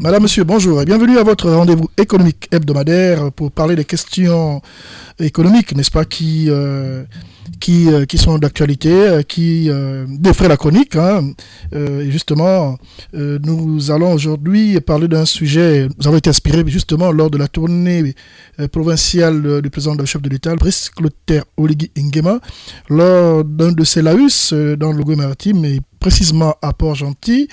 Madame, Monsieur, bonjour et bienvenue à votre rendez-vous économique hebdomadaire pour parler des questions économiques, n'est-ce pas, qui sont d'actualité, qui défraient la chronique. Et justement, nous allons aujourd'hui parler d'un sujet. Nous avons été inspirés justement lors de la tournée provinciale du président du chef de l'État, Brice Clotaire Oligui Nguema, lors d'un de ses laus dans le Goué-Maritime et précisément à Port-Gentil.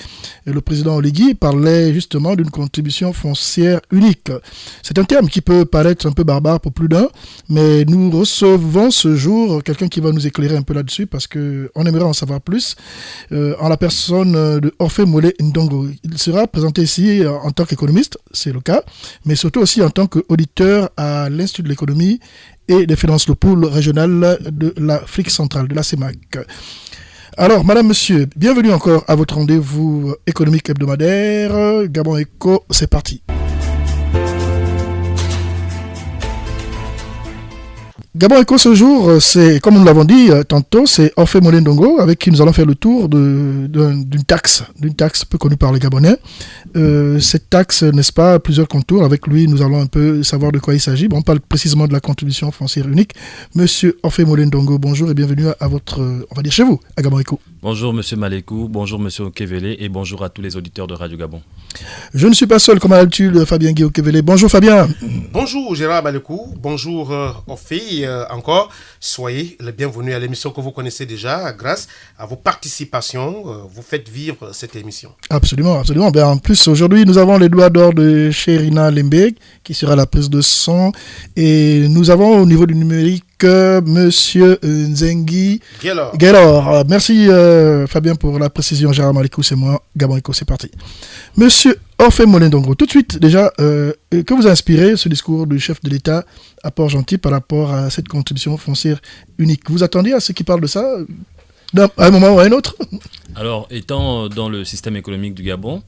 Et le président Oligui parlait justement d'une contribution foncière unique. C'est un terme qui peut paraître un peu barbare pour plus d'un, mais nous recevons ce jour quelqu'un qui va nous éclairer un peu là-dessus parce qu'on aimerait en savoir plus en la personne de Orphée Mollet Ndongo. Il sera présenté ici en tant qu'économiste, c'est le cas, mais surtout aussi en tant qu'auditeur à l'Institut de l'économie et des finances, le pôle régional de l'Afrique centrale, de la CEMAC. Alors, madame, monsieur, bienvenue encore à votre rendez-vous économique hebdomadaire. Gabon Eco, c'est parti. Gabon Eco ce jour, c'est, comme nous l'avons dit tantôt, c'est Orphée Mollet Ndongo avec qui nous allons faire le tour d'une taxe peu connue par les Gabonais. Cette taxe, n'est-ce pas, plusieurs contours. Avec lui, nous allons un peu savoir de quoi il s'agit. Bon, on parle précisément de la contribution foncière unique. Monsieur Orphée Mollet Ndongo, bonjour et bienvenue à votre, on va dire chez vous, à Gabon Eco. Bonjour Monsieur Malekou, bonjour Monsieur Okevele et bonjour à tous les auditeurs de Radio Gabon. Je ne suis pas seul, comme à l'habitude, Fabien Guy Okevele. Bonjour Fabien. Bonjour Gérard Malekou, bonjour Orphée encore. Soyez les bienvenus à l'émission que vous connaissez déjà grâce à vos participations. Vous faites vivre cette émission. Absolument, absolument. Ben, en plus, aujourd'hui, nous avons les doigts d'or de Sherina Lembeg qui sera à la prise de son. Et nous avons au niveau du numérique Monsieur Nzengi Gaylor. Merci Fabien pour la précision. Gérard Malekou, c'est moi. Gabon Eco, c'est parti. Monsieur Orphée Mollet Ndongo, tout de suite déjà, que vous a inspiré ce discours du chef de l'État à Port-Gentil par rapport à cette contribution foncière unique? Vous attendiez à ce qu'il parle de ça à un moment ou à un autre? Alors, étant dans le système économique du Gabon,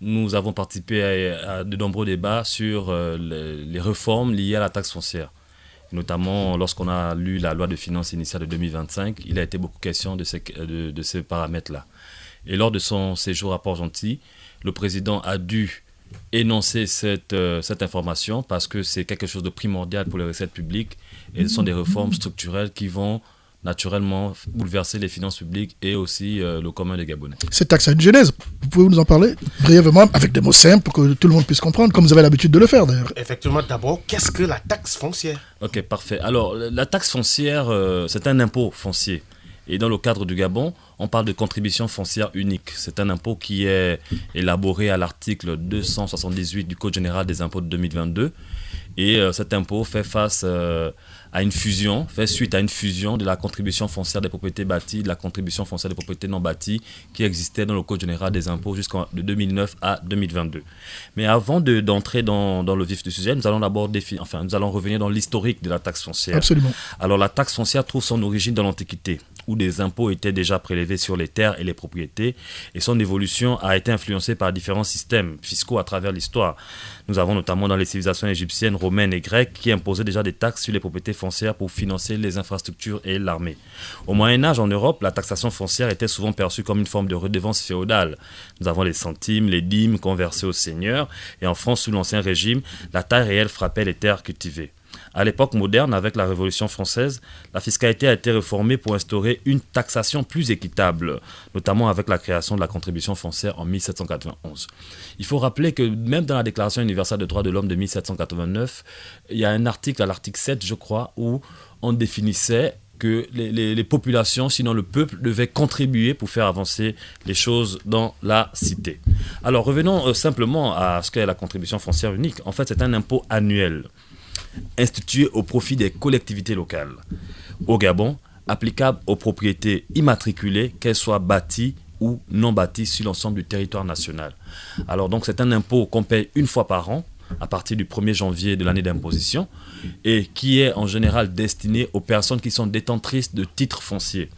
nous avons participé à de nombreux débats sur les réformes liées à la taxe foncière. Notamment lorsqu'on a lu la loi de finances initiale de 2025, il a été beaucoup question de ces paramètres-là. Et lors de son séjour à Port-Gentil, le président a dû énoncer cette information parce que c'est quelque chose de primordial pour les recettes publiques et ce sont des réformes structurelles qui vont naturellement bouleverser les finances publiques et aussi le commun des Gabonais. Cette taxe a une genèse. Vous pouvez nous en parler brièvement avec des mots simples pour que tout le monde puisse comprendre, comme vous avez l'habitude de le faire d'ailleurs. Effectivement, d'abord, qu'est-ce que la taxe foncière? Ok, parfait. Alors, la taxe foncière, c'est un impôt foncier. Et dans le cadre du Gabon, on parle de contribution foncière unique. C'est un impôt qui est élaboré à l'article 278 du Code général des impôts de 2022. Et cet impôt fait face fait suite à une fusion de la contribution foncière des propriétés bâties, de la contribution foncière des propriétés non bâties qui existait dans le Code général des impôts de 2009 à 2022. Mais avant d'entrer dans le vif du sujet, nous allons d'abord nous allons revenir dans l'historique de la taxe foncière. Absolument. Alors la taxe foncière trouve son origine dans l'Antiquité, où des impôts étaient déjà prélevés sur les terres et les propriétés, et son évolution a été influencée par différents systèmes fiscaux à travers l'histoire. Nous avons notamment dans les civilisations égyptiennes, romaines et grecques qui imposaient déjà des taxes sur les propriétés foncières pour financer les infrastructures et l'armée. Au Moyen-Âge, en Europe, la taxation foncière était souvent perçue comme une forme de redevance féodale. Nous avons les centimes, les dîmes qu'on versait aux seigneurs, et en France, sous l'Ancien Régime, la taille réelle frappait les terres cultivées. À l'époque moderne, avec la Révolution française, la fiscalité a été réformée pour instaurer une taxation plus équitable, notamment avec la création de la contribution foncière en 1791. Il faut rappeler que même dans la Déclaration universelle des droits de l'homme de 1789, il y a un article, à l'article 7, je crois, où on définissait que les populations, sinon le peuple, devaient contribuer pour faire avancer les choses dans la cité. Alors revenons simplement à ce qu'est la contribution foncière unique. En fait, c'est un impôt annuel institué au profit des collectivités locales au Gabon, applicable aux propriétés immatriculées, qu'elles soient bâties ou non bâties sur l'ensemble du territoire national. Alors donc c'est un impôt qu'on paye une fois par an à partir du 1er janvier de l'année d'imposition et qui est en général destiné aux personnes qui sont détentrices de titres fonciers,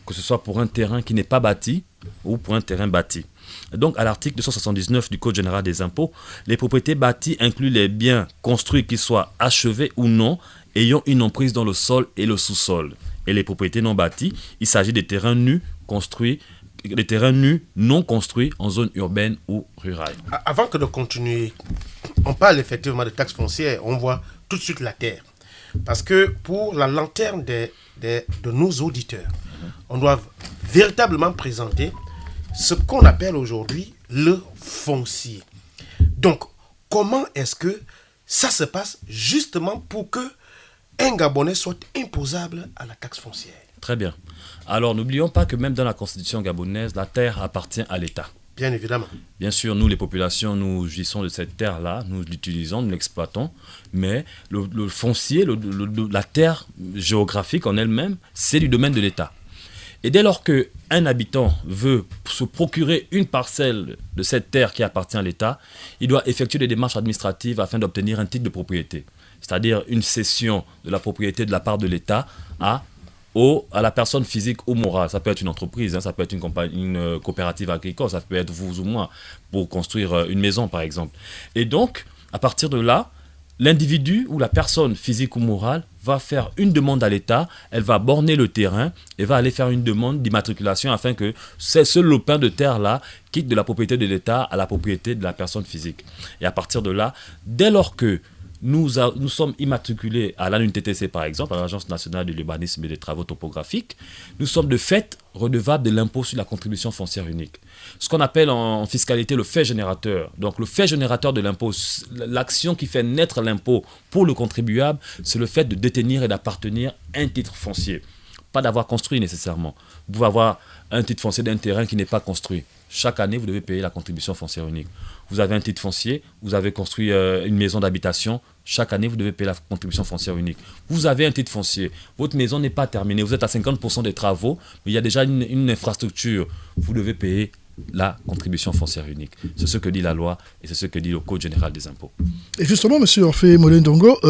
que ce soit pour un terrain qui n'est pas bâti ou pour un terrain bâti. Donc, à l'article 279 du Code général des impôts, les propriétés bâties incluent les biens construits qu'ils soient achevés ou non, ayant une emprise dans le sol et le sous-sol. Et les propriétés non bâties, il s'agit des terrains nus construits les terrains nus non construits en zone urbaine ou rurale. Avant que de continuer, on parle effectivement de taxes foncières, on voit tout de suite la terre. Parce que pour la lanterne de nos auditeurs, on doit véritablement présenter ce qu'on appelle aujourd'hui le foncier. Donc, comment est-ce que ça se passe justement pour que un Gabonais soit imposable à la taxe foncière? Très bien. Alors, n'oublions pas que même dans la constitution gabonaise, la terre appartient à l'État. Bien évidemment. Bien sûr, nous, les populations, nous jouissons de cette terre-là, nous l'utilisons, nous l'exploitons, mais le foncier, la terre géographique en elle-même, c'est du domaine de l'État. Et dès lors qu'un habitant veut se procurer une parcelle de cette terre qui appartient à l'État, il doit effectuer des démarches administratives afin d'obtenir un titre de propriété, c'est-à-dire une cession de la propriété de la part de l'État à la personne physique ou morale. Ça peut être une entreprise, ça peut être une coopérative agricole, ça peut être vous ou moi, pour construire une maison par exemple. Et donc, à partir de là, l'individu ou la personne physique ou morale va faire une demande à l'État, elle va borner le terrain et va aller faire une demande d'immatriculation afin que ce lopin de terre-là quitte de la propriété de l'État à la propriété de la personne physique. Et à partir de là, dès lors que nous sommes immatriculés à l'ANUTTC par exemple, à l'Agence nationale de l'urbanisme et des travaux topographiques, nous sommes de fait redevables de l'impôt sur la contribution foncière unique. Ce qu'on appelle en fiscalité le fait générateur. Donc le fait générateur de l'impôt, l'action qui fait naître l'impôt pour le contribuable, c'est le fait de détenir et d'appartenir à un titre foncier. Pas d'avoir construit nécessairement. Vous pouvez avoir un titre foncier d'un terrain qui n'est pas construit. Chaque année, vous devez payer la contribution foncière unique. Vous avez un titre foncier, vous avez construit une maison d'habitation. Chaque année, vous devez payer la contribution foncière unique. Vous avez un titre foncier, votre maison n'est pas terminée, vous êtes à 50% des travaux, mais il y a déjà une infrastructure. Vous devez payer la contribution foncière unique. C'est ce que dit la loi et c'est ce que dit le Code général des impôts. Et justement, M. Orphée Molendongo,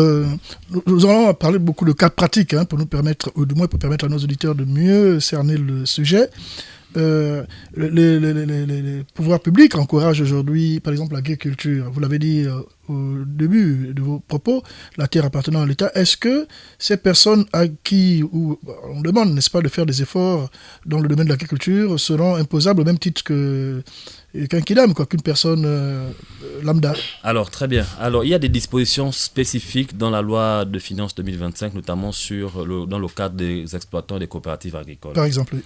nous allons parler beaucoup de cas pratiques pour nous permettre, ou du moins pour permettre à nos auditeurs de mieux cerner le sujet. Les pouvoirs publics encouragent aujourd'hui, par exemple, l'agriculture. Vous l'avez dit au début de vos propos, la terre appartenant à l'État. Est-ce que ces personnes à qui on demande, n'est-ce pas, de faire des efforts dans le domaine de l'agriculture seront imposables au même titre qu'un kidam, qu'une personne lambda? Alors, très bien. Alors, il y a des dispositions spécifiques dans la loi de finances 2025, notamment dans le cadre des exploitants et des coopératives agricoles. Par exemple, oui.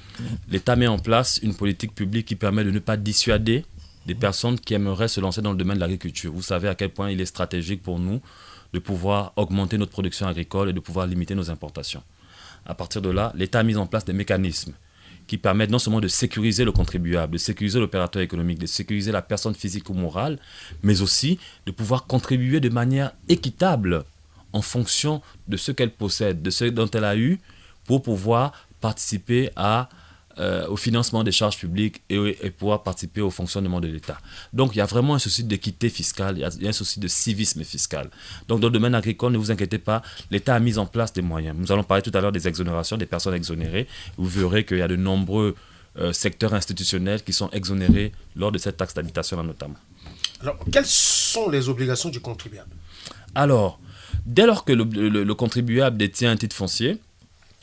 L'État met en place une politique publique qui permet de ne pas dissuader des personnes qui aimeraient se lancer dans le domaine de l'agriculture. Vous savez à quel point il est stratégique pour nous de pouvoir augmenter notre production agricole et de pouvoir limiter nos importations. À partir de là, l'État a mis en place des mécanismes qui permettent non seulement de sécuriser le contribuable, de sécuriser l'opérateur économique, de sécuriser la personne physique ou morale, mais aussi de pouvoir contribuer de manière équitable en fonction de ce qu'elle possède, de ce dont elle a eu, pour pouvoir participer au financement des charges publiques et pouvoir participer au fonctionnement de l'État. Donc il y a vraiment un souci d'équité fiscale, il y a un souci de civisme fiscal. Donc dans le domaine agricole, ne vous inquiétez pas, l'État a mis en place des moyens. Nous allons parler tout à l'heure des exonérations des personnes exonérées. Vous verrez qu'il y a de nombreux secteurs institutionnels qui sont exonérés lors de cette taxe d'habitation notamment. Alors, quelles sont les obligations du contribuable? Alors, dès lors que le contribuable détient un titre foncier,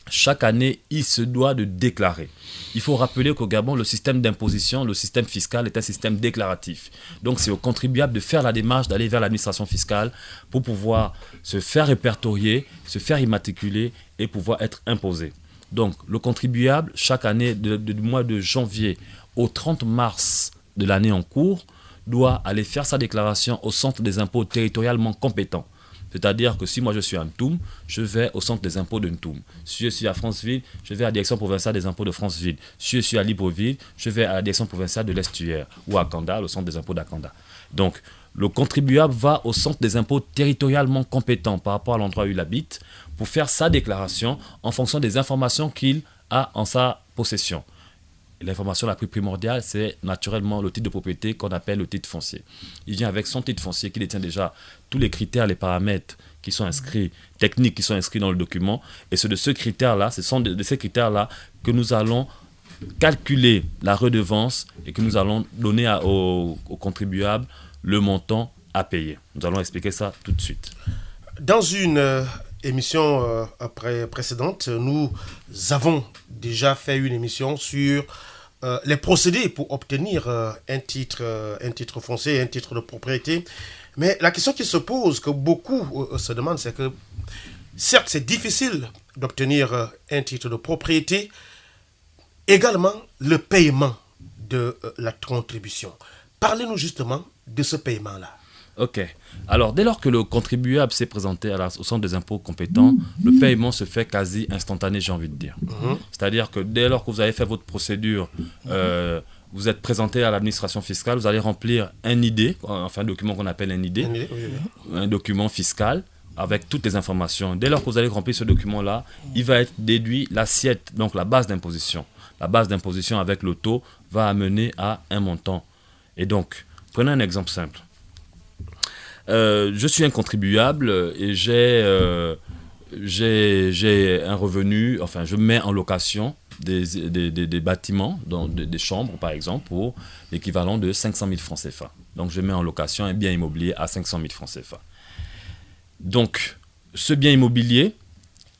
chaque année, il se doit de déclarer. Il faut rappeler qu'au Gabon, le système d'imposition, le système fiscal est un système déclaratif. Donc, c'est au contribuable de faire la démarche, d'aller vers l'administration fiscale pour pouvoir se faire répertorier, se faire immatriculer et pouvoir être imposé. Donc, le contribuable, chaque année, du mois de janvier au 30 mars de l'année en cours, doit aller faire sa déclaration au centre des impôts territorialement compétent. C'est-à-dire que si moi je suis à Ntoum, je vais au centre des impôts de Ntoum. Si je suis à Franceville, je vais à la direction provinciale des impôts de Franceville. Si je suis à Libreville, je vais à la direction provinciale de l'Estuaire ou à Kanda, le centre des impôts d'Akanda. Donc, le contribuable va au centre des impôts territorialement compétent par rapport à l'endroit où il habite pour faire sa déclaration en fonction des informations qu'il a en sa possession. L'information la plus primordiale, c'est naturellement le titre de propriété qu'on appelle le titre foncier. Il vient avec son titre foncier qui détient déjà tous les critères, les paramètres qui sont inscrits, techniques qui sont inscrits dans le document. Et c'est de ce critère-là, ce sont de ces critères-là que nous allons calculer la redevance et que nous allons donner aux contribuables le montant à payer. Nous allons expliquer ça tout de suite. Dans une émission précédente, nous avons déjà fait une émission sur les procédés pour obtenir un titre foncier, un titre de propriété. Mais la question qui se pose, que beaucoup se demandent, c'est que certes, c'est difficile d'obtenir un titre de propriété, également le paiement de la contribution. Parlez-nous justement de ce paiement-là. Ok. Alors, dès lors que le contribuable s'est présenté au centre des impôts compétents, le paiement se fait quasi instantané, j'ai envie de dire. C'est-à-dire que dès lors que vous avez fait votre procédure, vous êtes présenté à l'administration fiscale, vous allez remplir un ID, enfin un document qu'on appelle un ID, un document fiscal avec toutes les informations. Dès lors que vous allez remplir ce document-là, il va être déduit l'assiette, donc la base d'imposition. La base d'imposition avec le taux va amener à un montant. Et donc, prenez un exemple simple. Je suis un contribuable et j'ai un revenu, enfin je mets en location des bâtiments, des chambres par exemple, pour l'équivalent de 500 000 francs CFA. Donc je mets en location un bien immobilier à 500 000 francs CFA. Donc ce bien immobilier,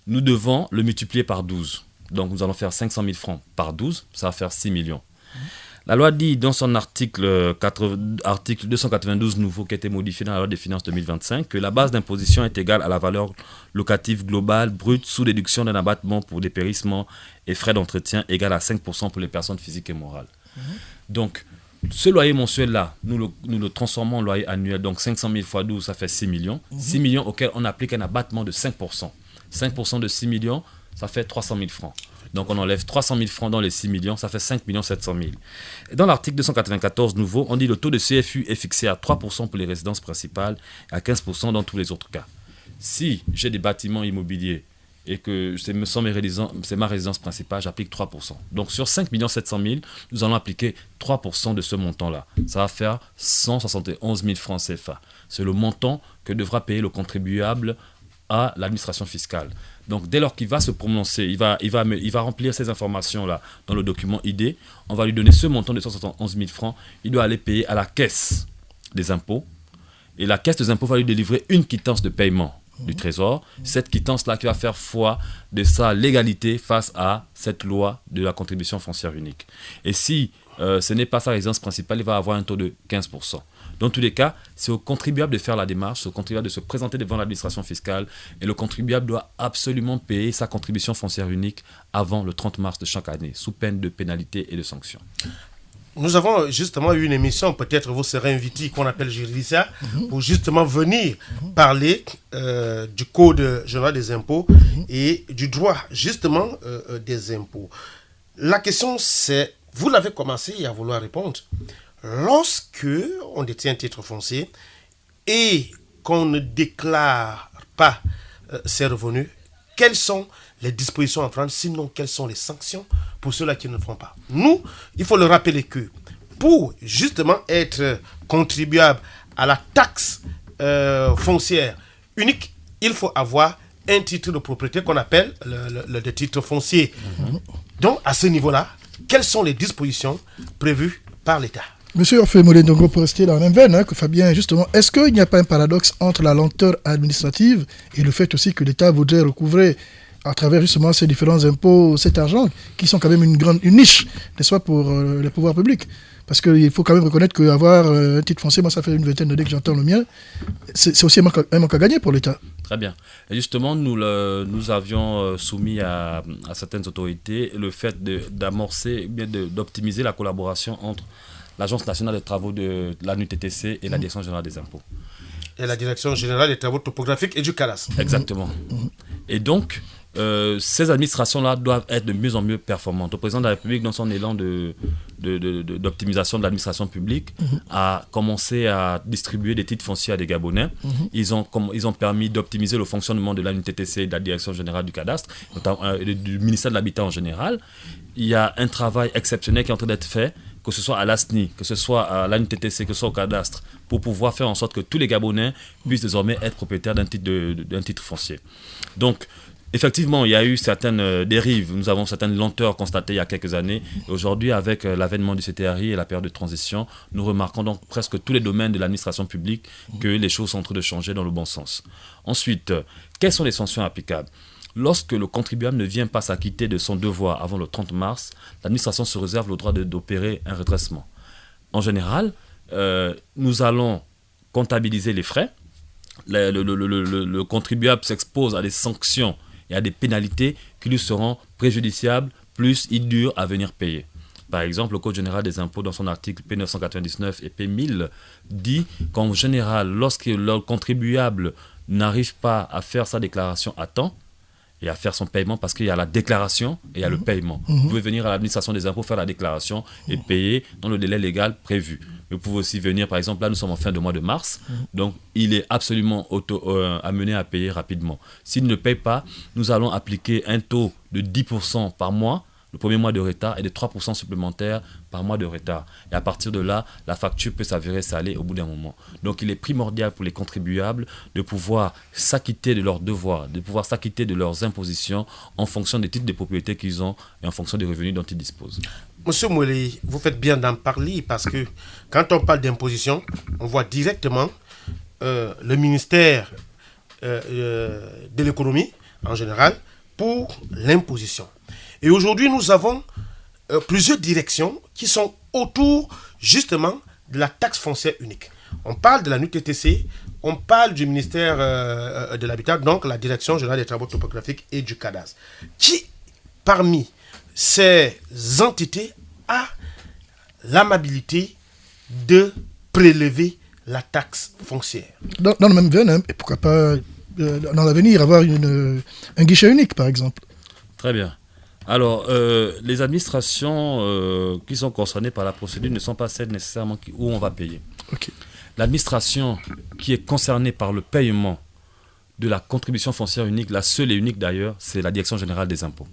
nous devons le multiplier par 12. Donc nous allons faire 500 000 francs par 12, ça va faire 6 millions. La loi dit dans son article 292 nouveau qui a été modifié dans la loi des finances 2025 que la base d'imposition est égale à la valeur locative globale brute sous déduction d'un abattement pour dépérissement et frais d'entretien égal à 5% pour les personnes physiques et morales. Donc ce loyer mensuel-là, nous le transformons en loyer annuel. Donc 500 000 fois 12, ça fait 6 millions. 6 millions auxquels on applique un abattement de 5%. 5% de 6 millions, ça fait 300 000 francs. Donc on enlève 300 000 francs dans les 6 millions, ça fait 5 700 000. Et dans l'article 294 nouveau, on dit le taux de CFU est fixé à 3% pour les résidences principales et à 15% dans tous les autres cas. Si j'ai des bâtiments immobiliers et que c'est ma résidence principale, j'applique 3%. Donc sur 5 700 000, nous allons appliquer 3% de ce montant-là. Ça va faire 171 000 francs CFA. C'est le montant que devra payer le contribuable à l'administration fiscale. Donc dès lors qu'il va se prononcer, il va remplir ces informations-là dans le document ID, on va lui donner ce montant de 171 000 francs, il doit aller payer à la caisse des impôts, et la caisse des impôts va lui délivrer une quittance de paiement du Trésor, cette quittance-là qui va faire foi de sa légalité face à cette loi de la contribution foncière unique. Et si ce n'est pas sa résidence principale, il va avoir un taux de 15%. Dans tous les cas, c'est au contribuable de faire la démarche, c'est au contribuable de se présenter devant l'administration fiscale et le contribuable doit absolument payer sa contribution foncière unique avant le 30 mars de chaque année, sous peine de pénalités et de sanctions. Nous avons justement eu une émission, peut-être vous serez invité, qu'on appelle Juridicia, pour justement venir parler du Code général des impôts et du droit justement des impôts. La question c'est, vous l'avez commencé à vouloir répondre, lorsque on détient un titre foncier et qu'on ne déclare pas ses revenus, quelles sont les dispositions à prendre, sinon quelles sont les sanctions pour ceux-là qui ne le font pas. Nous, il faut le rappeler que pour justement être contribuable à la taxe foncière unique, il faut avoir un titre de propriété qu'on appelle le titre foncier. Donc à ce niveau-là, quelles sont les dispositions prévues par l'État? Monsieur Orphée Ndongo, pour rester dans la même veine que Fabien, justement, est-ce qu'il n'y a pas un paradoxe entre la lenteur administrative et le fait aussi que l'État voudrait recouvrer à travers justement ces différents impôts, cet argent, qui sont quand même une niche, n'est-ce pas, pour les pouvoirs publics? Parce qu'il faut quand même reconnaître qu'avoir un titre foncier, moi ça fait une vingtaine d'années que j'entends le mien, c'est aussi un manque à gagner pour l'État. Très bien. Et justement, nous avions soumis à certaines autorités le fait d'amorcer, d'optimiser la collaboration entre l'Agence nationale des travaux de l'ANUTTC et la Direction générale des impôts. Et la Direction générale des travaux topographiques et du cadastre. Exactement. Et donc, ces administrations-là doivent être de mieux en mieux performantes. Le président de la République, dans son élan d'optimisation de l'administration publique, a commencé à distribuer des titres fonciers à des Gabonais. Ils ont permis d'optimiser le fonctionnement de l'ANUTTC et de la Direction générale du cadastre, notamment du ministère de l'Habitat en général. Il y a un travail exceptionnel qui est en train d'être fait, que ce soit à l'ASNI, que ce soit à l'ANUTTC, que ce soit au cadastre, pour pouvoir faire en sorte que tous les Gabonais puissent désormais être propriétaires d'un titre foncier. Donc, effectivement, il y a eu certaines dérives, nous avons certaines lenteurs constatées il y a quelques années. Aujourd'hui, avec l'avènement du CTRI et la période de transition, nous remarquons donc presque tous les domaines de l'administration publique que les choses sont en train de changer dans le bon sens. Ensuite, quelles sont les sanctions applicables ? lorsque le contribuable ne vient pas s'acquitter de son devoir avant le 30 mars, l'administration se réserve le droit d'opérer un redressement. En général, nous allons comptabiliser les frais. Le contribuable s'expose à des sanctions et à des pénalités qui lui seront préjudiciables, plus il dure à venir payer. Par exemple, le Code général des impôts, dans son article P999 et P1000, dit qu'en général, lorsque le contribuable n'arrive pas à faire sa déclaration à temps et à faire son paiement, parce qu'il y a la déclaration et il y a le paiement. Vous pouvez venir à l'administration des impôts, faire la déclaration et payer dans le délai légal prévu. Vous pouvez aussi venir, par exemple, là nous sommes en fin de mois de mars, donc il est absolument amené à payer rapidement. S'il ne paye pas, nous allons appliquer un taux de 10% par mois, le premier mois de retard, et de 3% supplémentaires par mois de retard. Et à partir de là, la facture peut s'avérer salée au bout d'un moment. Donc il est primordial pour les contribuables de pouvoir s'acquitter de leurs devoirs, de pouvoir s'acquitter de leurs impositions en fonction des titres de propriété qu'ils ont et en fonction des revenus dont ils disposent. Monsieur Mouélé, vous faites bien d'en parler parce que quand on parle d'imposition, on voit directement le ministère de l'économie en général pour l'imposition. Et aujourd'hui, nous avons plusieurs directions qui sont autour justement de la taxe foncière unique. On parle de la NUTTC, on parle du ministère de l'Habitat, donc la Direction générale des travaux topographiques et du cadastre. Qui, parmi ces entités, a l'amabilité de prélever la taxe foncière? Dans le même veine, et pourquoi pas dans l'avenir avoir un guichet unique, par exemple. Très bien. Alors, les administrations qui sont concernées par la procédure ne sont pas celles nécessairement où on va payer. Okay. L'administration qui est concernée par le paiement de la contribution foncière unique, la seule et unique d'ailleurs, c'est la Direction générale des impôts.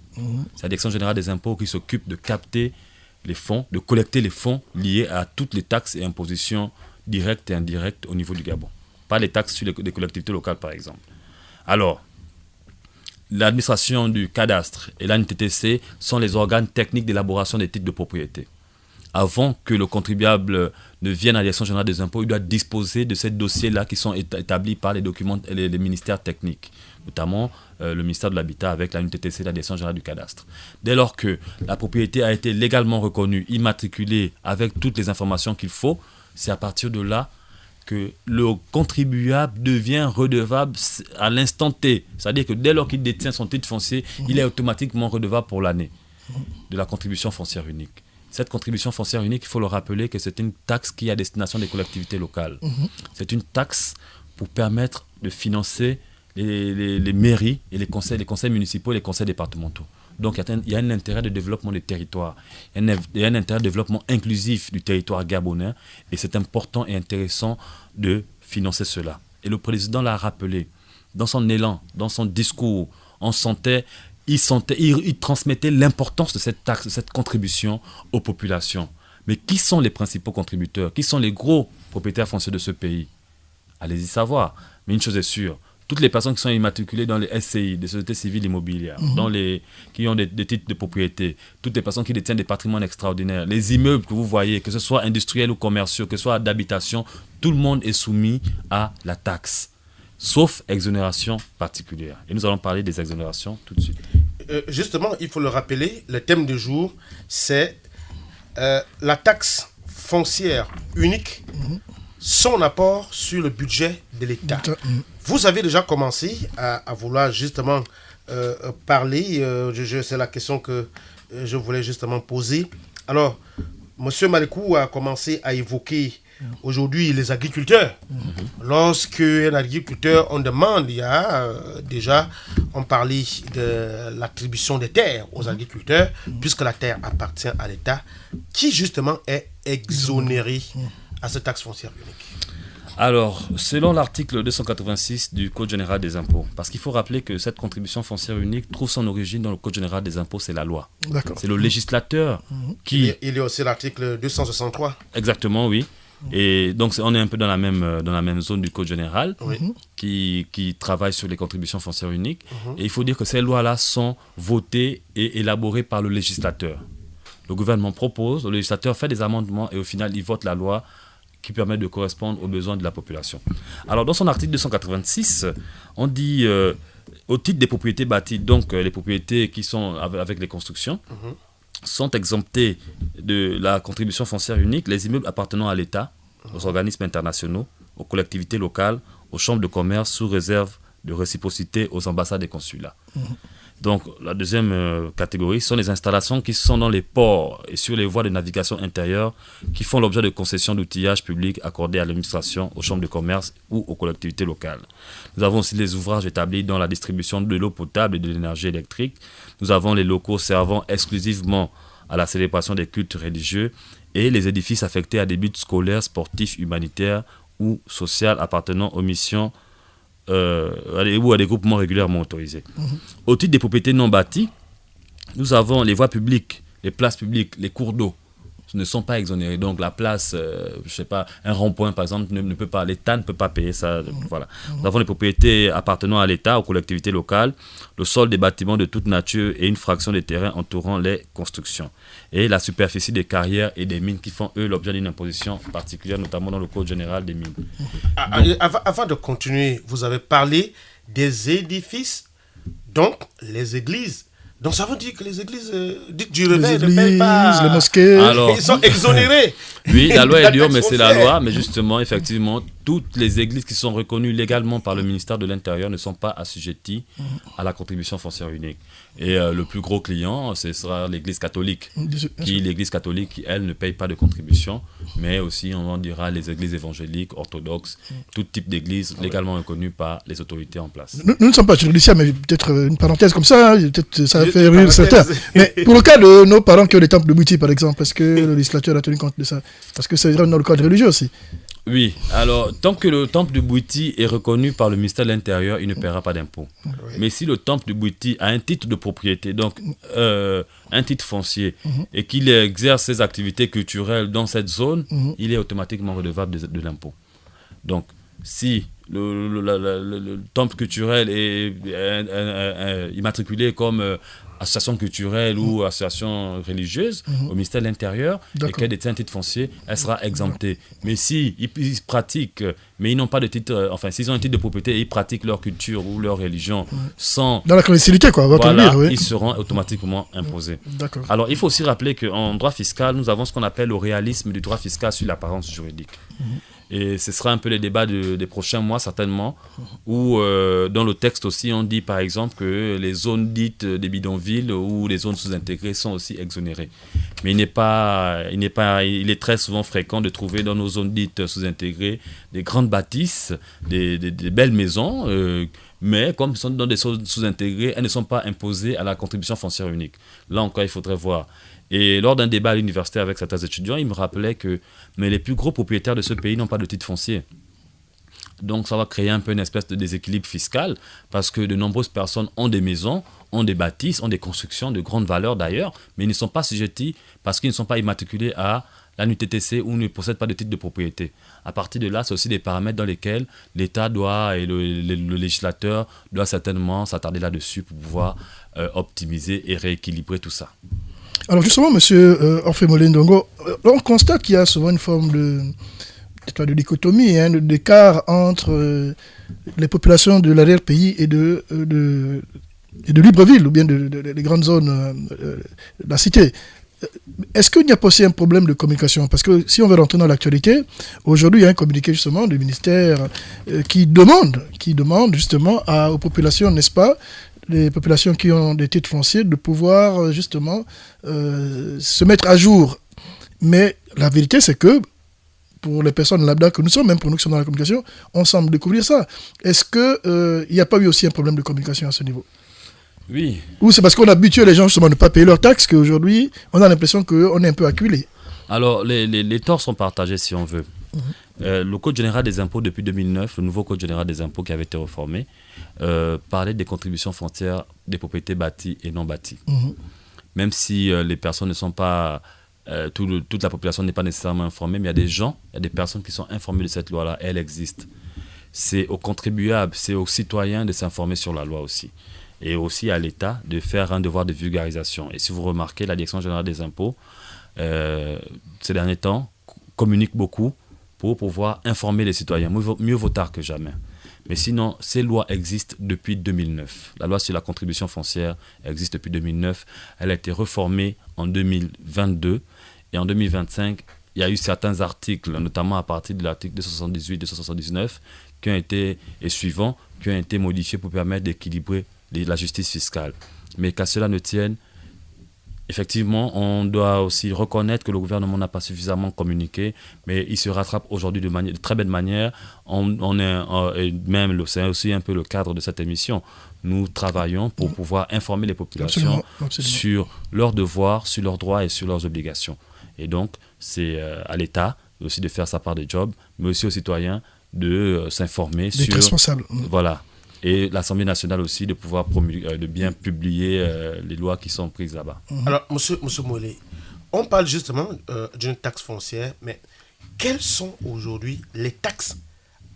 C'est la Direction générale des impôts qui s'occupe de capter les fonds, de collecter les fonds liés à toutes les taxes et impositions directes et indirectes au niveau du Gabon. Pas les taxes sur les collectivités locales, par exemple. Alors, l'administration du cadastre et l'ANTTC sont les organes techniques d'élaboration des titres de propriété. Avant que le contribuable ne vienne à la Direction générale des impôts, il doit disposer de ces dossiers-là qui sont établis par les documents et les ministères techniques, notamment le ministère de l'Habitat avec la NUTTC et la Direction générale du cadastre. Dès lors que la propriété a été légalement reconnue, immatriculée avec toutes les informations qu'il faut, c'est à partir de là que le contribuable devient redevable à l'instant T. C'est-à-dire que dès lors qu'il détient son titre foncier, il est automatiquement redevable pour l'année de la contribution foncière unique. Cette contribution foncière unique, il faut le rappeler que c'est une taxe qui est à destination des collectivités locales. C'est une taxe pour permettre de financer les mairies et les conseils municipaux et les conseils départementaux. Donc il y a un intérêt de développement des territoires, il y a un intérêt de développement inclusif du territoire gabonais et c'est important et intéressant de financer cela. Et le président l'a rappelé, dans son élan, dans son discours, il transmettait l'importance de cette taxe, de cette contribution aux populations. Mais qui sont les principaux contributeurs? Qui sont les gros propriétaires fonciers de ce pays? Allez-y savoir. Mais une chose est sûre, toutes les personnes qui sont immatriculées dans les SCI, des sociétés civiles immobilières, qui ont des titres de propriété, toutes les personnes qui détiennent des patrimoines extraordinaires, les immeubles que vous voyez, que ce soit industriels ou commerciaux, que ce soit d'habitation, tout le monde est soumis à la taxe, sauf exonération particulière. Et nous allons parler des exonérations tout de suite. Justement, il faut le rappeler, le thème du jour, c'est la taxe foncière unique, son apport sur le budget de l'État. Vous avez déjà commencé à vouloir justement parler, c'est la question que je voulais justement poser. Alors, M. Malikou a commencé à évoquer aujourd'hui les agriculteurs. Lorsque un agriculteur, on demande, il y a déjà, on parlait de l'attribution des terres aux agriculteurs, puisque la terre appartient à l'État, qui justement est exonéré à cette taxe foncière unique. Alors, selon l'article 286 du Code général des impôts, parce qu'il faut rappeler que cette contribution foncière unique trouve son origine dans le Code général des impôts, c'est la loi. D'accord. C'est le législateur qui... Il y a aussi l'article 263. Exactement, oui. Et donc, on est un peu dans la même zone du Code général qui travaille sur les contributions foncières uniques. Et il faut dire que ces lois-là sont votées et élaborées par le législateur. Le gouvernement propose, le législateur fait des amendements et au final, il vote la loi qui permet de correspondre aux besoins de la population. Alors, dans son article 286, on dit au titre des propriétés bâties, donc les propriétés qui sont avec les constructions, sont exemptés de la contribution foncière unique les immeubles appartenant à l'État, aux organismes internationaux, aux collectivités locales, aux chambres de commerce sous réserve de réciprocité aux ambassades et consulats. Donc la deuxième catégorie sont les installations qui sont dans les ports et sur les voies de navigation intérieures qui font l'objet de concessions d'outillage public accordées à l'administration, aux chambres de commerce ou aux collectivités locales. Nous avons aussi les ouvrages établis dans la distribution de l'eau potable et de l'énergie électrique. Nous avons les locaux servant exclusivement à la célébration des cultes religieux et les édifices affectés à des buts scolaires, sportifs, humanitaires ou sociaux appartenant aux missions ou à des groupements régulièrement autorisés. Au titre des propriétés non bâties, nous avons les voies publiques, les places publiques, les cours d'eau ne sont pas exonérés. Donc la place, je sais pas, un rond-point par exemple, ne peut pas, l'État ne peut pas payer ça. Voilà. Nous avons les propriétés appartenant à l'État, aux collectivités locales, le sol des bâtiments de toute nature et une fraction des terrains entourant les constructions. Et la superficie des carrières et des mines qui font, eux, l'objet d'une imposition particulière, notamment dans le Code général des mines. Avant de continuer, vous avez parlé des édifices, donc les églises. Donc ça veut dire que les églises dites du réveil ne payent pas. Les mosquées. Alors, ils sont exonérés. Oui, la loi est dure, mais c'est la loi. Mais justement, effectivement, toutes les églises qui sont reconnues légalement par le ministère de l'Intérieur ne sont pas assujetties à la contribution foncière unique. Et le plus gros client, ce sera l'église catholique. L'église catholique, qui, elle, ne paye pas de contribution, mais aussi, on en dira, les églises évangéliques, orthodoxes, tout type d'église légalement reconnues par les autorités en place. Nous ne sommes pas judiciaires, mais peut-être une parenthèse comme ça, peut-être ça fait rire certains. Mais pour le cas de nos parents qui ont des temples de Bouti, par exemple, est-ce que le législateur a tenu compte de ça? Parce que c'est dans le cadre religieux aussi. Oui, alors tant que le temple de Bouti est reconnu par le ministère de l'Intérieur, il ne paiera pas d'impôt. Oui. Mais si le temple de Bouti a un titre de propriété, donc un titre foncier, et qu'il exerce ses activités culturelles dans cette zone, il est automatiquement redevable de l'impôt. Donc, si le temple culturel est immatriculé comme association culturelle ou association religieuse au ministère de l'Intérieur et qu'elle détient un titre foncier, elle sera exemptée. Mais si ils pratiquent, mais ils n'ont pas de titre, enfin s'ils ont un titre de propriété et ils pratiquent leur culture ou leur religion sans... Dans la clandestinité, quoi, voilà, ils seront automatiquement imposés. D'accord. Alors il faut aussi rappeler qu'en droit fiscal, nous avons ce qu'on appelle le réalisme du droit fiscal sur l'apparence juridique. Et ce sera un peu les débats des prochains mois, certainement, où dans le texte aussi, on dit par exemple que les zones dites des bidonvilles ou les zones sous-intégrées sont aussi exonérées. Mais il est très souvent fréquent de trouver dans nos zones dites sous-intégrées des grandes bâtisses, des belles maisons, mais comme elles sont dans des zones sous-intégrées, elles ne sont pas imposées à la contribution foncière unique. Là encore, il faudrait voir. Et lors d'un débat à l'université avec certains étudiants, ils me rappelaient que les plus gros propriétaires de ce pays n'ont pas de titre foncier. Donc ça va créer un peu une espèce de déséquilibre fiscal parce que de nombreuses personnes ont des maisons, ont des bâtisses, ont des constructions de grande valeur d'ailleurs, mais ils ne sont pas sujettis parce qu'ils ne sont pas immatriculés à la NUTTC ou ne possèdent pas de titre de propriété. À partir de là, c'est aussi des paramètres dans lesquels l'État doit et le législateur doit certainement s'attarder là-dessus pour pouvoir optimiser et rééquilibrer tout ça. Alors justement, M. Orphée Mollet Ndongo, on constate qu'il y a souvent une forme de dichotomie, d'écart entre les populations de l'arrière-pays et de Libreville, ou bien des grandes zones de la cité. Est-ce qu'il n'y a pas aussi un problème de communication? Parce que si on veut rentrer dans l'actualité, aujourd'hui il y a un communiqué justement du ministère qui demande justement aux populations, n'est-ce pas, les populations qui ont des titres fonciers, de pouvoir justement se mettre à jour. Mais la vérité, c'est que pour les personnes lambda que nous sommes, même pour nous qui sommes dans la communication, on semble découvrir ça. Est-ce qu'il n'y a pas eu aussi un problème de communication à ce niveau? Oui. Ou c'est parce qu'on a habitué les gens justement à ne pas payer leurs taxes qu'aujourd'hui, on a l'impression qu'on est un peu acculé? Alors, les torts sont partagés si on veut. Le Code général des impôts depuis 2009, le nouveau Code général des impôts qui avait été reformé, parlait des contributions foncières des propriétés bâties et non bâties. Même si les personnes ne sont pas... toute la population n'est pas nécessairement informée, mais il y a des personnes qui sont informées de cette loi-là, elle existe. C'est aux contribuables, c'est aux citoyens de s'informer sur la loi aussi. Et aussi à l'État de faire un devoir de vulgarisation. Et si vous remarquez, la Direction générale des impôts, ces derniers temps, communique beaucoup pour pouvoir informer les citoyens. Mieux vaut tard que jamais. Mais sinon, ces lois existent depuis 2009. La loi sur la contribution foncière existe depuis 2009. Elle a été reformée en 2022. Et en 2025, il y a eu certains articles, notamment à partir de l'article 278, 279, qui ont été, et suivants, qui ont été modifiés pour permettre d'équilibrer la justice fiscale. Mais qu'à cela ne tienne, effectivement, on doit aussi reconnaître que le gouvernement n'a pas suffisamment communiqué, mais il se rattrape aujourd'hui de très belle manière. C'est aussi un peu le cadre de cette émission. Nous travaillons pour pouvoir informer les populations sur leurs devoirs, sur leurs droits et sur leurs obligations. Et donc, c'est à l'État aussi de faire sa part de job, mais aussi aux citoyens de s'informer sur... responsables. Voilà. Et l'Assemblée nationale aussi de pouvoir de bien publier les lois qui sont prises là-bas. Alors, monsieur Mollet, on parle justement d'une taxe foncière, mais quelles sont aujourd'hui les taxes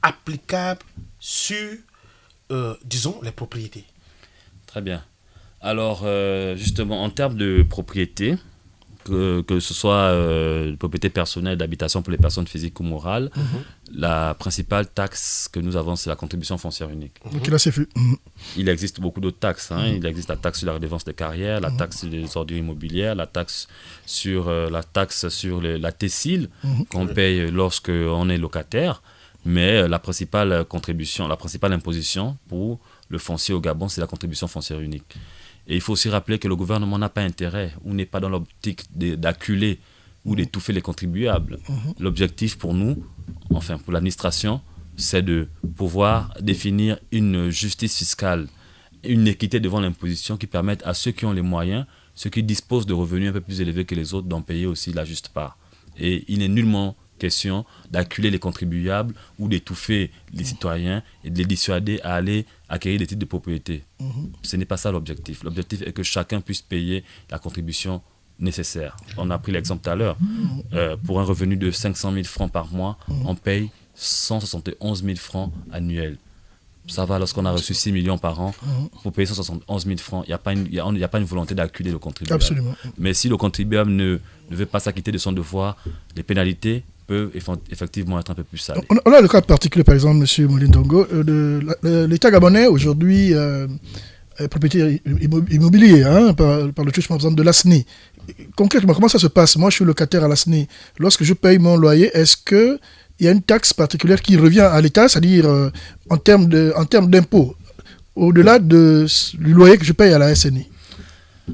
applicables sur, disons, les propriétés? Très bien. Alors, justement, en termes de propriété, que ce soit propriété personnelle d'habitation pour les personnes physiques ou morales, la principale taxe que nous avons, c'est la contribution foncière unique. Donc là, c'est fait. Il existe beaucoup d'autres taxes. Il existe la taxe sur la redevance des carrières, la taxe sur les ordures immobilières, la taxe sur la TECIL qu'on paye lorsqu'on est locataire. Mais la principale contribution, la principale imposition pour le foncier au Gabon, c'est la contribution foncière unique. Et il faut aussi rappeler que le gouvernement n'a pas intérêt ou n'est pas dans l'optique d'acculer ou d'étouffer les contribuables. L'objectif pour nous, enfin pour l'administration, c'est de pouvoir définir une justice fiscale, une équité devant l'imposition qui permette à ceux qui ont les moyens, ceux qui disposent de revenus un peu plus élevés que les autres, d'en payer aussi la juste part. Et il n'est nullement question d'acculer les contribuables ou d'étouffer les citoyens et de les dissuader à aller acquérir des titres de propriété. Ce n'est pas ça l'objectif. L'objectif est que chacun puisse payer la contribution nécessaire. On a pris l'exemple tout à l'heure. Pour un revenu de 500 000 francs par mois, on paye 171 000 francs annuels. Ça va lorsqu'on a reçu 6 millions par an. Pour payer 171 000 francs, il n'y a pas une volonté d'acculer le contribuable. Absolument. Mais si le contribuable ne veut pas s'acquitter de son devoir, les pénalités peuvent effectivement être un peu plus salées. On a le cas particulier, par exemple, M. Molindongo, l'État gabonais aujourd'hui est propriétaire immobilier par le truchement, par exemple, de l'ASNI. Concrètement, comment ça se passe? Moi, je suis locataire à l'ASNI. Lorsque je paye mon loyer, est-ce qu'il y a une taxe particulière qui revient à l'État, c'est-à-dire en termes d'impôt, au-delà du loyer que je paye à la SNI?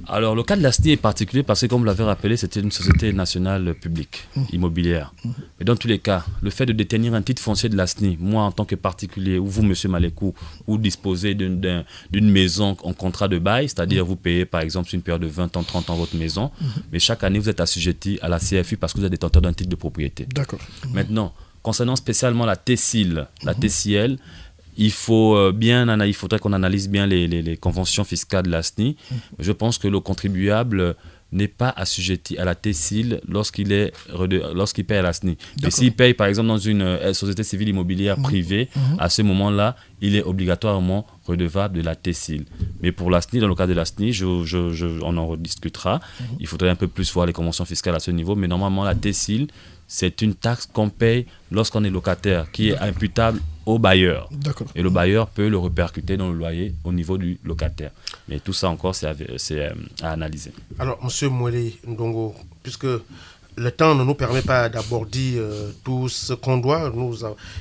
Alors, le cas de l'ASNI est particulier parce que, comme vous l'avez rappelé, c'était une société nationale publique, immobilière. Et dans tous les cas, le fait de détenir un titre foncier de l'ASNI, moi en tant que particulier, ou vous, M. Malekou, ou disposez d'une maison en contrat de bail, c'est-à-dire vous payez par exemple sur une période de 20 ans, 30 ans votre maison, mais chaque année vous êtes assujetti à la CFU parce que vous êtes détenteur d'un titre de propriété. D'accord. Maintenant, concernant spécialement la TECIL, la TCL, il faudrait qu'on analyse bien les conventions fiscales de l'ASNI. Je pense que le contribuable n'est pas assujetti à la TECIL lorsqu'il paye à l'ASNI. Et s'il paye par exemple dans une société civile immobilière privée, à ce moment-là, il est obligatoirement redevable de la TECIL. Mais pour l'ASNI, dans le cas de l'ASNI, on en rediscutera. Il faudrait un peu plus voir les conventions fiscales à ce niveau. Mais normalement, la TECIL, c'est une taxe qu'on paye lorsqu'on est locataire, qui est imputable au bailleur. Et le bailleur peut le répercuter dans le loyer au niveau du locataire. Mais tout ça encore, c'est à analyser. Alors, M. Mollet Ndongo, puisque le temps ne nous permet pas d'aborder tout ce qu'on doit,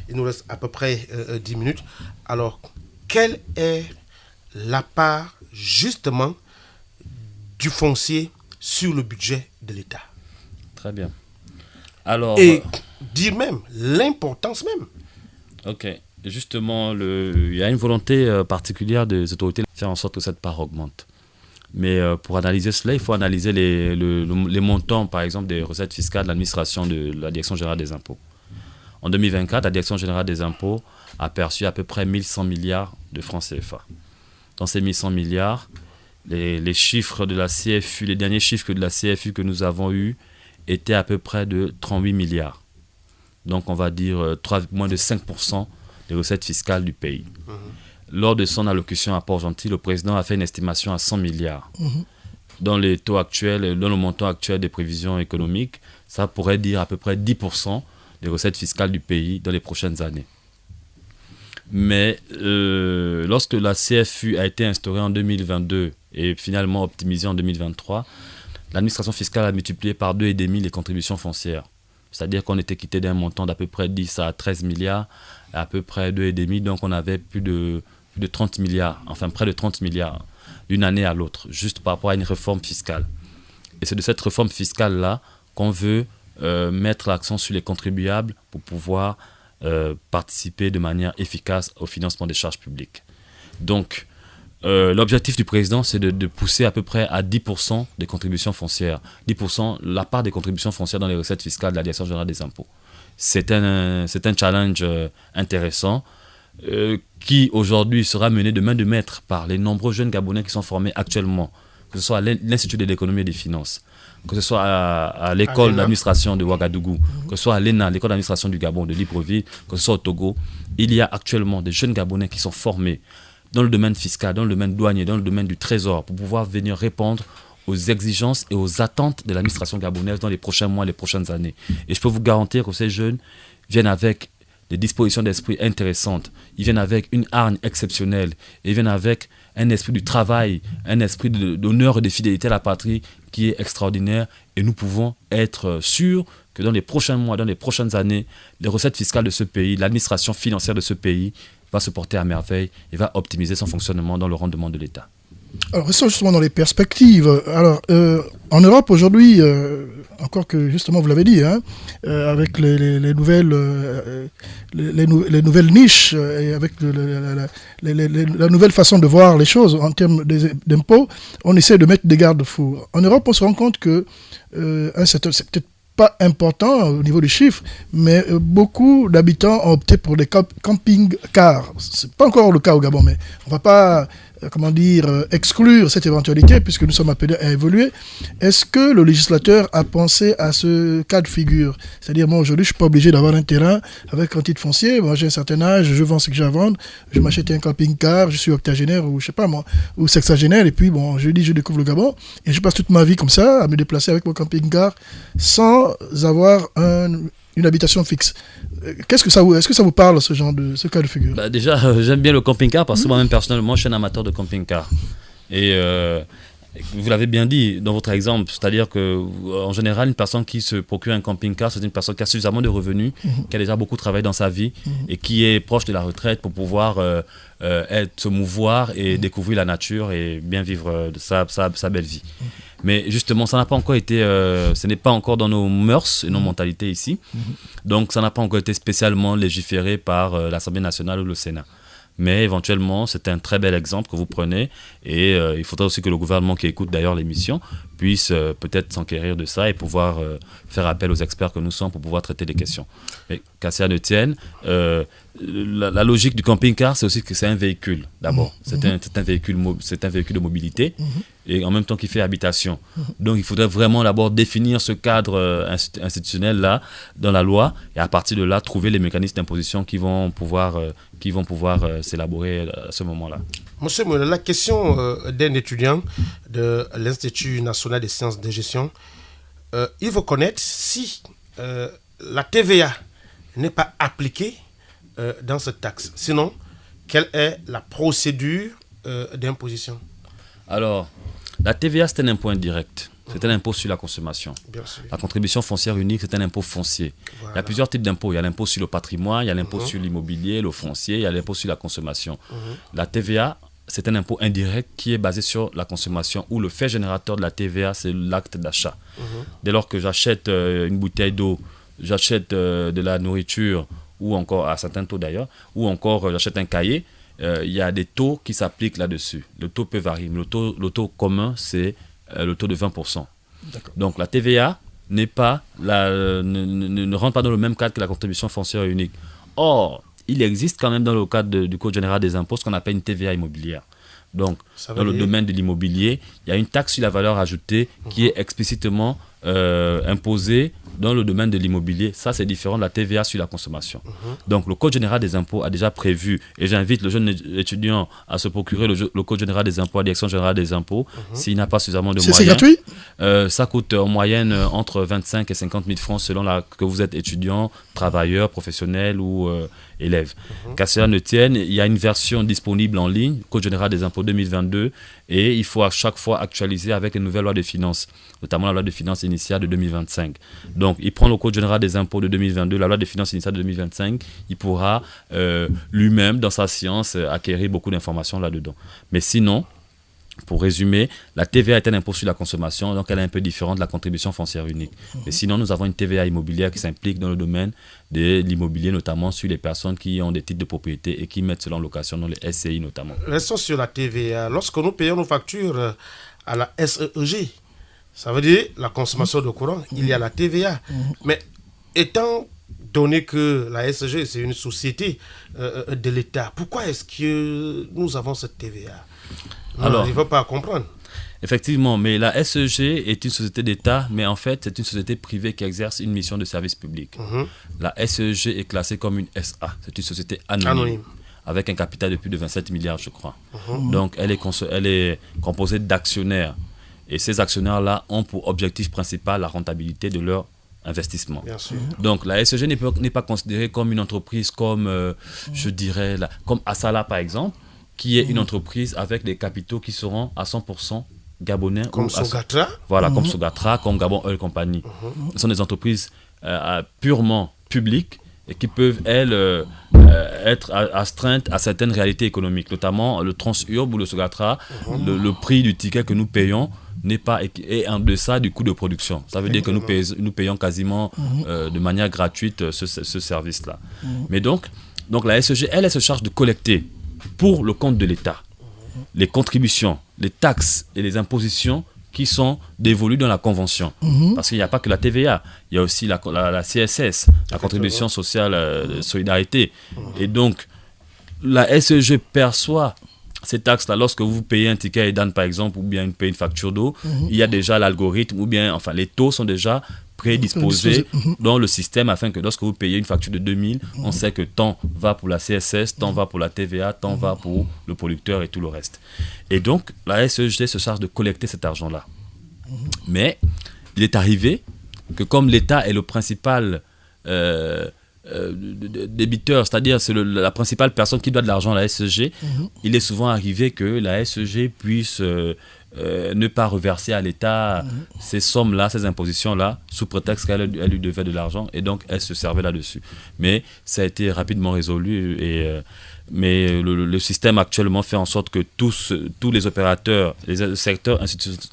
il nous reste à peu près 10 minutes. Alors, quelle est la part, justement, du foncier sur le budget de l'État? Très bien. Alors, et dire même l'importance même. Ok. Justement, il y a une volonté particulière des autorités de faire en sorte que cette part augmente. Mais pour analyser cela, il faut analyser les montants, par exemple, des recettes fiscales de l'administration de la Direction générale des impôts. En 2024, la Direction générale des impôts a perçu à peu près 1100 milliards de francs CFA. Dans ces 1100 milliards, les chiffres de la CFU, les derniers chiffres de la CFU que nous avons eus, était à peu près de 38 milliards. Donc on va dire moins de 5% des recettes fiscales du pays. Lors de son allocution à Port-Gentil, le président a fait une estimation à 100 milliards. Dans les taux actuels, dans le montant actuel des prévisions économiques, ça pourrait dire à peu près 10% des recettes fiscales du pays dans les prochaines années. Mais lorsque la CFU a été instaurée en 2022 et finalement optimisée en 2023, l'administration fiscale a multiplié par 2,5 les contributions foncières. C'est-à-dire qu'on était quitté d'un montant d'à peu près 10 à 13 milliards, à peu près 2,5, donc on avait plus de 30 milliards, enfin près de 30 milliards d'une année à l'autre, juste par rapport à une réforme fiscale. Et c'est de cette réforme fiscale-là qu'on veut mettre l'accent sur les contribuables pour pouvoir participer de manière efficace au financement des charges publiques. Donc, l'objectif du président, c'est de pousser à peu près à 10% des contributions foncières. 10%, la part des contributions foncières dans les recettes fiscales de la Direction générale des impôts. C'est un challenge intéressant qui, aujourd'hui, sera mené de main de maître par les nombreux jeunes Gabonais qui sont formés actuellement, que ce soit à l'Institut de l'économie et des finances, que ce soit à l'école d'administration de Ouagadougou, que ce soit à l'ENA, l'école d'administration du Gabon de Libreville, que ce soit au Togo. Il y a actuellement des jeunes Gabonais qui sont formés dans le domaine fiscal, dans le domaine douanier, dans le domaine du trésor, pour pouvoir venir répondre aux exigences et aux attentes de l'administration gabonaise dans les prochains mois, les prochaines années. Et je peux vous garantir que ces jeunes viennent avec des dispositions d'esprit intéressantes, ils viennent avec une hargne exceptionnelle, ils viennent avec un esprit du travail, un esprit d'honneur et de fidélité à la patrie qui est extraordinaire. Et nous pouvons être sûrs que dans les prochains mois, dans les prochaines années, les recettes fiscales de ce pays, l'administration financière de ce pays va se porter à merveille et va optimiser son fonctionnement dans le rendement de l'État. Alors, restons justement dans les perspectives. Alors, en Europe aujourd'hui, encore que justement vous l'avez dit, hein, avec les nouvelles niches et avec la nouvelle façon de voir les choses en termes d'impôts, on essaie de mettre des garde-fous. En Europe, on se rend compte que c'est peut-être pas important au niveau des chiffres, mais beaucoup d'habitants ont opté pour des camping-cars. C'est pas encore le cas au Gabon, mais on va pas exclure cette éventualité puisque nous sommes appelés à évoluer. Est-ce que le législateur a pensé à ce cas de figure? C'est-à-dire, moi aujourd'hui, je suis pas obligé d'avoir un terrain avec un titre foncier. Moi, j'ai un certain âge, je vends ce que j'ai à vendre, je m'achète un camping-car, je suis octogénaire ou je sais pas moi, ou sexagénaire, et puis bon, je découvre le Gabon et je passe toute ma vie comme ça à me déplacer avec mon camping-car sans avoir une habitation fixe. Est-ce que ça vous parle, ce cas de figure? Déjà, j'aime bien le camping-car parce que moi-même, personnellement, je suis un amateur de camping-car. Et vous l'avez bien dit dans votre exemple, c'est-à-dire qu'en général, une personne qui se procure un camping-car, c'est une personne qui a suffisamment de revenus, qui a déjà beaucoup travaillé dans sa vie et qui est proche de la retraite pour pouvoir se mouvoir et découvrir la nature et bien vivre sa belle vie. Mais justement, ça n'a pas encore été, ce n'est pas encore dans nos mœurs et nos mentalités ici. Donc, ça n'a pas encore été spécialement légiféré par l'Assemblée nationale ou le Sénat. Mais éventuellement, c'est un très bel exemple que vous prenez et il faudra aussi que le gouvernement qui écoute d'ailleurs l'émission puisse peut-être s'enquérir de ça et pouvoir faire appel aux experts que nous sommes pour pouvoir traiter les questions. Mais qu'à cela ne tienne, la logique du camping-car, c'est aussi que c'est un véhicule d'abord. C'est un véhicule de mobilité et en même temps qui fait habitation. Donc il faudrait vraiment d'abord définir ce cadre institutionnel-là dans la loi et à partir de là, trouver les mécanismes d'imposition qui vont pouvoir s'élaborer à ce moment-là. Monsieur Moula, la question d'un étudiant de l'Institut national des sciences de gestion, il veut connaître si la TVA n'est pas appliquée dans cette taxe. Sinon, quelle est la procédure d'imposition? Alors, la TVA, c'est un impôt indirect. C'est un impôt sur la consommation. Bien sûr. La contribution foncière unique, c'est un impôt foncier. Voilà. Il y a plusieurs types d'impôts. Il y a l'impôt sur le patrimoine, il y a l'impôt sur l'immobilier, le foncier, il y a l'impôt sur la consommation. La TVA, c'est un impôt indirect qui est basé sur la consommation, où le fait générateur de la TVA, c'est l'acte d'achat. Dès lors que j'achète une bouteille d'eau, j'achète de la nourriture, ou encore à certains taux d'ailleurs, ou encore j'achète un cahier, il y a des taux qui s'appliquent là-dessus. Le taux peut varier, mais le taux commun, c'est le taux de 20%. Donc la TVA ne rentre pas dans le même cadre que la contribution foncière unique. Or, il existe quand même dans le cadre du Code général des impôts ce qu'on appelle une TVA immobilière. Donc, dans le domaine de l'immobilier, il y a une taxe sur la valeur ajoutée qui est explicitement imposée dans le domaine de l'immobilier. Ça, c'est différent de la TVA sur la consommation. Donc, le Code général des impôts a déjà prévu, et j'invite le jeune étudiant à se procurer le Code général des impôts, la Direction générale des impôts, s'il n'a pas suffisamment de moyens. C'est gratuit? Ça coûte en moyenne entre 25 et 50 000 francs selon que vous êtes étudiant, travailleur, professionnel ou élève. Qu'à cela ne tienne, il y a une version disponible en ligne, Code général des impôts 2022, et il faut à chaque fois actualiser avec les nouvelles lois de finances, notamment la loi de finances initiale de 2025. Donc, il prend le Code général des impôts de 2022, la loi de finances initiale de 2025, il pourra lui-même, dans sa science, acquérir beaucoup d'informations là-dedans. Mais sinon, pour résumer, la TVA est un impôt sur la consommation, donc elle est un peu différente de la contribution foncière unique. Et sinon, nous avons une TVA immobilière qui s'implique dans le domaine de l'immobilier, notamment sur les personnes qui ont des titres de propriété et qui mettent cela en location dans les SCI notamment. Restons sur la TVA. Lorsque nous payons nos factures à la SEEG, ça veut dire la consommation de courant, il y a la TVA. Mais étant donné que la SEG, c'est une société de l'État, pourquoi est-ce que nous avons cette TVA? Alors, il ne faut pas comprendre. Effectivement, mais la SEG est une société d'État, mais en fait, c'est une société privée qui exerce une mission de service public. La SEG est classée comme une SA, c'est une société anonyme. Avec un capital de plus de 27 milliards, je crois. Donc, elle est composée d'actionnaires. Et ces actionnaires-là ont pour objectif principal la rentabilité de leur investissement. Bien sûr. Donc, la SEG n'est pas considérée comme une entreprise comme, je dirais, comme Assala, par exemple, qui est une entreprise avec des capitaux qui seront à 100% gabonais. Comme Sogatra. Voilà, comme Sogatra, comme Gabon Oil Company. Ce sont des entreprises purement publiques et qui peuvent, elles, être astreintes à certaines réalités économiques, notamment le Transurb ou le Sogatra. Le prix du ticket que nous payons est en deçà du coût de production. Ça veut dire que nous payons quasiment de manière gratuite ce service-là. Mais donc la SEG, elle se charge de collecter pour le compte de l'État les contributions, les taxes et les impositions qui sont dévolues dans la Convention. Parce qu'il n'y a pas que la TVA, il y a aussi la CSS, la contribution sociale de solidarité. Et donc, la SEG perçoit ces taxes-là lorsque vous payez un ticket EDAN, par exemple, ou bien vous payez une facture d'eau. Il y a déjà l'algorithme, ou bien, enfin, les taux sont déjà prédisposés dans le système afin que lorsque vous payez une facture de 2000, on sait que tant va pour la CSS, tant va pour la TVA, tant va pour le producteur et tout le reste. Et donc, la SEG se charge de collecter cet argent-là. Mais il est arrivé que comme l'État est le principal débiteur, c'est-à-dire c'est la principale personne qui doit de l'argent à la SEG, il est souvent arrivé que la SEG puisse ne pas reverser à l'État ces sommes-là, ces impositions-là, sous prétexte qu'elle lui devait de l'argent, et donc elle se servait là-dessus. Mais ça a été rapidement résolu, mais le système actuellement fait en sorte que tous les opérateurs, les secteurs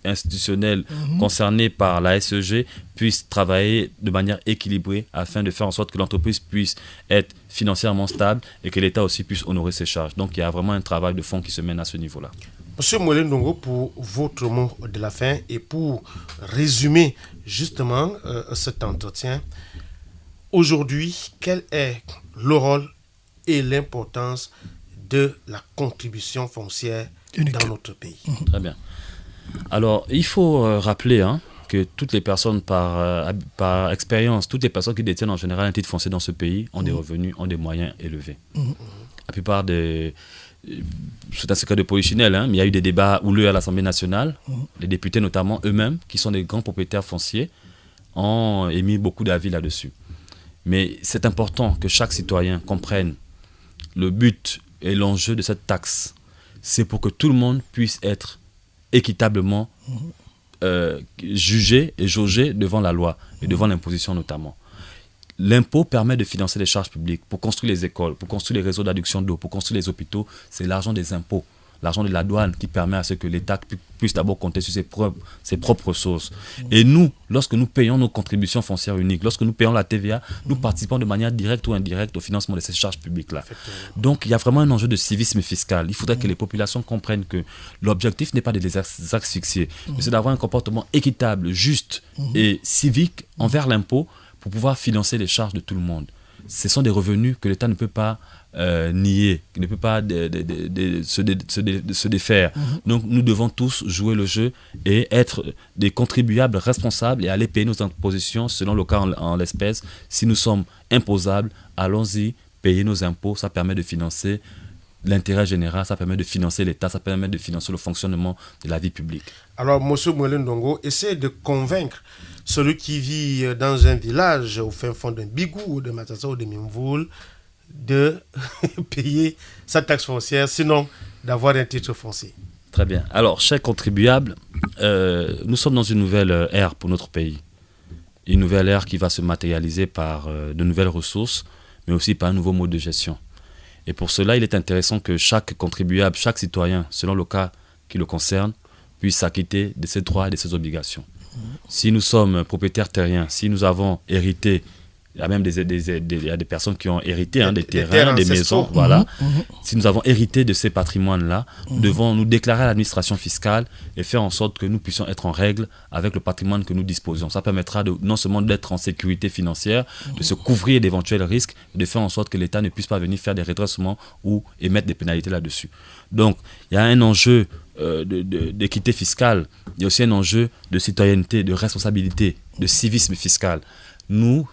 institutionnels concernés par la SEG puissent travailler de manière équilibrée afin de faire en sorte que l'entreprise puisse être financièrement stable et que l'État aussi puisse honorer ses charges. Donc il y a vraiment un travail de fond qui se mène à ce niveau-là. Monsieur Moulin Ndongo, pour votre mot de la fin et pour résumer justement cet entretien, aujourd'hui, quel est le rôle et l'importance de la contribution foncière dans notre pays? Très bien. Alors, il faut rappeler que toutes les personnes, par expérience, toutes les personnes qui détiennent en général un titre foncier dans ce pays ont des revenus, ont des moyens élevés. La plupart des... C'est un secret de polichinelle, mais il y a eu des débats houleux à l'Assemblée nationale. Les députés, notamment eux-mêmes, qui sont des grands propriétaires fonciers, ont émis beaucoup d'avis là-dessus. Mais c'est important que chaque citoyen comprenne le but et l'enjeu de cette taxe. C'est pour que tout le monde puisse être équitablement jugé et jaugé devant la loi et devant l'imposition notamment. L'impôt permet de financer les charges publiques pour construire les écoles, pour construire les réseaux d'adduction d'eau, pour construire les hôpitaux. C'est l'argent des impôts, l'argent de la douane qui permet à ce que l'État puisse d'abord compter sur ses propres ressources. Et nous, lorsque nous payons nos contributions foncières uniques, lorsque nous payons la TVA, nous participons de manière directe ou indirecte au financement de ces charges publiques-là. Donc, il y a vraiment un enjeu de civisme fiscal. Il faudrait que les populations comprennent que l'objectif n'est pas de les asphyxier, mais c'est d'avoir un comportement équitable, juste et civique envers l'impôt pour pouvoir financer les charges de tout le monde. ce sont des revenus que l'État ne peut pas nier, qui ne peut pas se défaire. Donc nous devons tous jouer le jeu et être des contribuables responsables et aller payer nos impositions selon le cas en l'espèce. Si nous sommes imposables, allons-y, payer nos impôts, ça permet de financer l'intérêt général, ça permet de financer l'État, ça permet de financer le fonctionnement de la vie publique. Alors, M. Moulin Ndongo, essaie de convaincre celui qui vit dans un village au fin fond d'un Bigou ou de Matassa ou de Mimvoul de payer sa taxe foncière, sinon d'avoir un titre foncier. Très bien. Alors, chers contribuables, nous sommes dans une nouvelle ère pour notre pays. Une nouvelle ère qui va se matérialiser par de nouvelles ressources, mais aussi par un nouveau mode de gestion. Et pour cela, il est intéressant que chaque contribuable, chaque citoyen, selon le cas qui le concerne, puisse s'acquitter de ses droits et de ses obligations. Si nous sommes propriétaires terriens, si nous avons hérité, il y a même il y a des personnes qui ont hérité des terrains, des maisons, voilà. Si nous avons hérité de ces patrimoines-là, nous devons nous déclarer à l'administration fiscale et faire en sorte que nous puissions être en règle avec le patrimoine que nous disposons. Ça permettra non seulement d'être en sécurité financière, de se couvrir d'éventuels risques, et de faire en sorte que l'État ne puisse pas venir faire des redressements ou émettre des pénalités là-dessus. Donc, il y a un enjeu d'équité fiscale, il y a aussi un enjeu de citoyenneté, de responsabilité, de civisme fiscal. Nous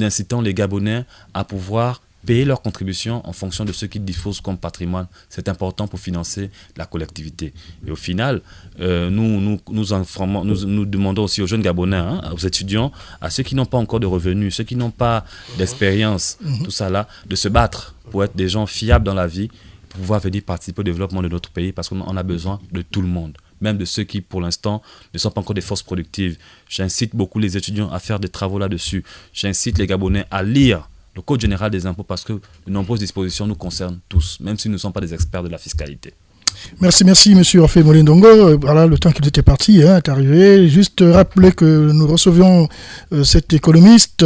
incitons les Gabonais à pouvoir payer leurs contributions en fonction de ce qu'ils disposent comme patrimoine. C'est important pour financer la collectivité. Et au final, nous demandons aussi aux jeunes Gabonais, aux étudiants, à ceux qui n'ont pas encore de revenus, ceux qui n'ont pas d'expérience, tout ça là, de se battre pour être des gens fiables dans la vie, pour pouvoir venir participer au développement de notre pays, parce qu'on a besoin de tout le monde, même de ceux qui, pour l'instant, ne sont pas encore des forces productives. J'incite beaucoup les étudiants à faire des travaux là-dessus. J'incite les Gabonais à lire le Code général des impôts parce que de nombreuses dispositions nous concernent tous, même si nous ne sommes pas des experts de la fiscalité. Merci, monsieur Orphée Moulin Ndongo. Voilà, le temps qu'il était parti est arrivé. Juste rappeler que nous recevions cet économiste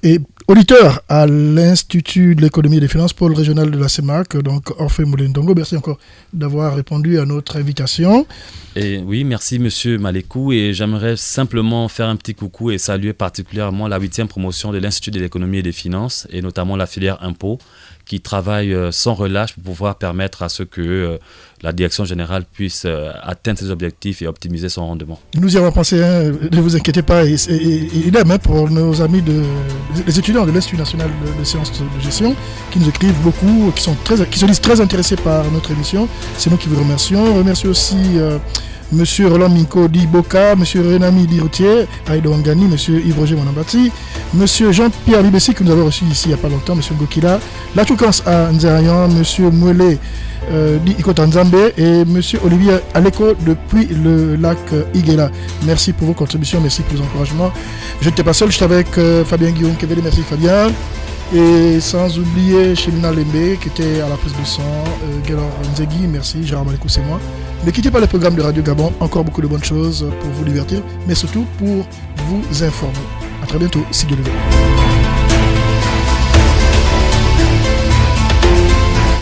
et auditeur à l'Institut de l'économie et des finances, pôle régional de la CEMAC, donc Orphée Moulin Ndongo. Merci encore d'avoir répondu à notre invitation. Et oui, merci monsieur Malekou, et j'aimerais simplement faire un petit coucou et saluer particulièrement la 8e promotion de l'Institut de l'économie et des finances, et notamment la filière impôts, qui travaille sans relâche pour pouvoir permettre à ce que la direction générale puisse atteindre ses objectifs et optimiser son rendement. Nous y avons pensé, ne vous inquiétez pas, et idem pour nos amis, les étudiants de l'Institut national de sciences de gestion, qui nous écrivent beaucoup, qui se disent très intéressés par notre émission. C'est nous qui vous remercions. On remercie aussi Monsieur Roland Minko Di Boka, Monsieur Renami Di Routier, Aïdo Wangani, Monsieur Yves Roger Monambati, Monsieur Jean-Pierre Libessi, que nous avons reçu ici il n'y a pas longtemps, Monsieur Gokila, la Choukans à Nzerayan, Monsieur Mouele Di Ikotanzambe et Monsieur Olivier Aleko depuis le lac Iguela. Merci pour vos contributions, merci pour vos encouragements. Je n'étais pas seul, j'étais avec Fabien Guillaume Kevele, merci Fabien. Et sans oublier Chemina Lembe qui était à la prise de son, Gelor Nzegui, merci, Gérard Malekou, c'est moi. Ne quittez pas le programme de Radio Gabon, encore beaucoup de bonnes choses pour vous divertir, mais surtout pour vous informer. A très bientôt, si Dieu le veut.